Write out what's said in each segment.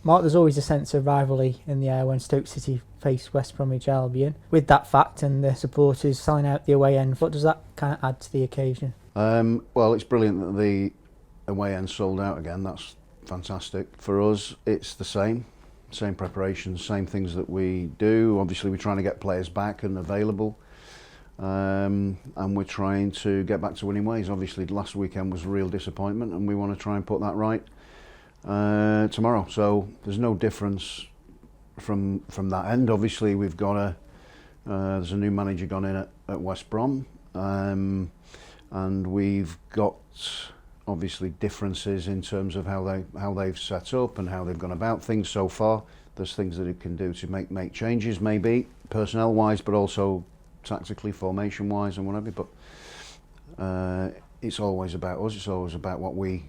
Mark, there's always a sense of rivalry in the air when Stoke City face West Bromwich Albion. With that fact and the supporters selling out the away end, what does that kind of add to the occasion? Well, it's brilliant that the away end sold out again. That's fantastic. For us, it's the same preparations, same things that we do. Obviously, we're trying to get players back and available. And we're trying to get back to winning ways. Obviously, last weekend was a real disappointment, and we want to try and put that right tomorrow. So there's no difference from that end. Obviously, we've got there's a new manager gone in at West Brom, and we've got obviously differences in terms of how they've set up and how they've gone about things so far. There's things that it can do to make changes, maybe personnel wise, but also tactically, formation wise, and whatever. But it's always about us. It's always about what we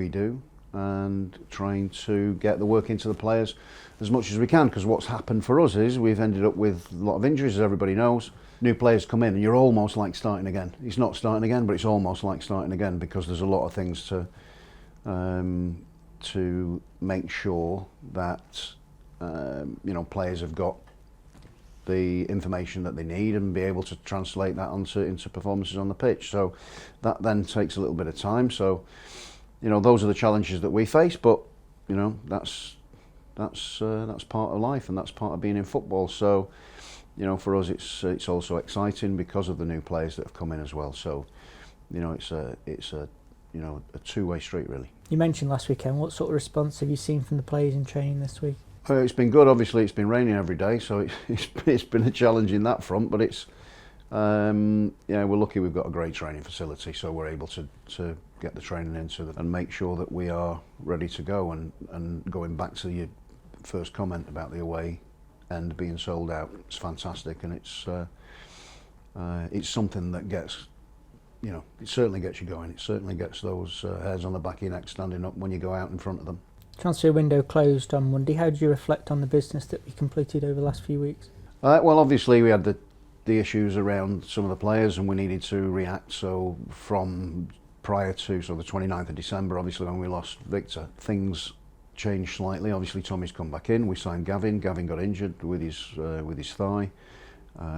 do, and trying to get the work into the players as much as we can, because what's happened for us is we've ended up with a lot of injuries, as everybody knows. New players come in and you're almost like starting again. It's not starting again, but it's almost like starting again, because there's a lot of things to make sure that players have got the information that they need and be able to translate that into performances on the pitch. So that then takes a little bit of time. So those are the challenges that we face, but that's part of life, and that's part of being in football. So for us it's also exciting because of the new players that have come in as well. So it's a two-way street, really. You mentioned last weekend. What sort of response have you seen from the players in training this week? It's been good. Obviously, it's been raining every day, so it's been a challenge in that front. But it's we're lucky we've got a great training facility, so we're able to get the training into and make sure that we are ready to go. And going back to your first comment about the away end being sold out, it's fantastic, and it's something that gets it certainly gets you going. It certainly gets those hairs on the back of your neck standing up when you go out in front of them. Transfer window closed on Monday. How did you reflect on the business that we completed over the last few weeks? Well, obviously we had the issues around some of the players, and we needed to react. So from prior to the 29th of December, obviously when we lost Viktor, things changed slightly. Obviously Tommy's come back in. We signed Gavin. Gavin got injured with his thigh.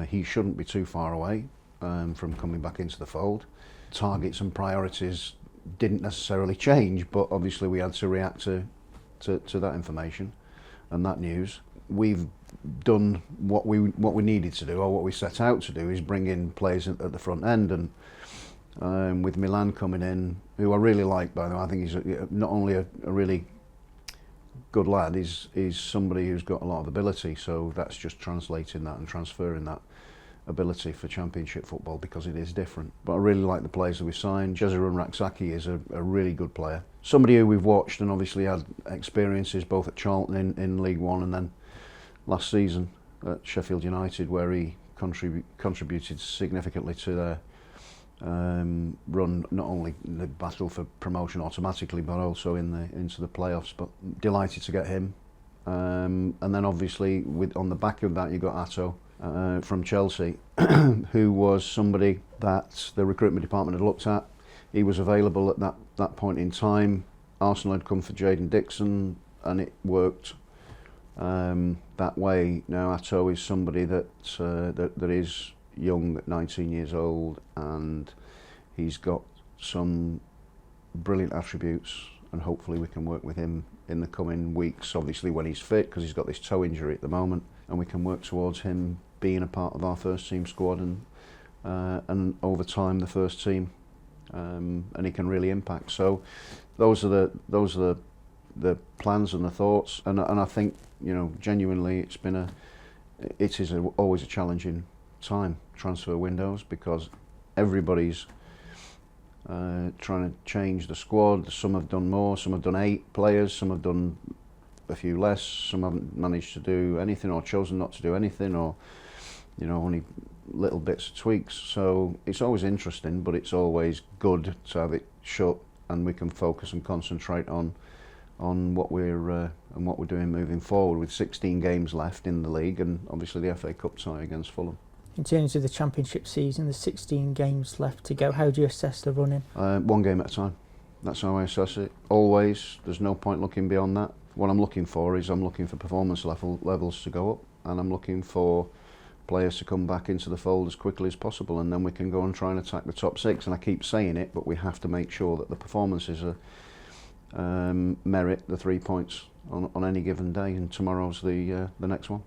He shouldn't be too far away from coming back into the fold. Targets and priorities didn't necessarily change, but obviously we had to react to that information and that news. We've done what we needed to do, or what we set out to do, is bring in players at the front end, and with Milan coming in, who I really like, by the way. I think he's not only a really good lad, he's somebody who's got a lot of ability, so that's just translating that and transferring that ability for Championship football, because it is different. But I really like the players that we've signed. Jezerun Raksaki is a really good player. Somebody who we've watched and obviously had experiences both at Charlton in League One, and then last season at Sheffield United, where he contributed significantly to their run, not only in the battle for promotion automatically, but also into the playoffs. But delighted to get him. And then obviously on the back of that, you got Atto from Chelsea, who was somebody that the recruitment department had looked at. He was available at that point in time. Arsenal had come for Jayden Dixon, and it worked that way. Now Atto is somebody that is young at 19 years old, and he's got some brilliant attributes, and hopefully we can work with him in the coming weeks, obviously when he's fit, because he's got this toe injury at the moment, and we can work towards him being a part of our first team squad, and over time the first team, and he can really impact. So those are the plans and the thoughts, and I think genuinely it is always a challenging time, transfer windows, because everybody's trying to change the squad. Some have done more, some have done 8 players, some have done a few less, some haven't managed to do anything, or chosen not to do anything, or only little bits of tweaks. So it's always interesting, but it's always good to have it shut, and we can focus and concentrate on what we're doing moving forward, with 16 games left in the league, and obviously the FA Cup tie against Fulham. In terms of the Championship season, there's 16 games left to go. How do you assess the running? One game at a time. That's how I assess it. Always. There's no point looking beyond that. what I'm looking for is I'm looking for performance levels to go up, and I'm looking for players to come back into the fold as quickly as possible, and then we can go and try and attack the top six. And I keep saying it, but we have to make sure that the performances merit the 3 points on any given day, and tomorrow's the next one.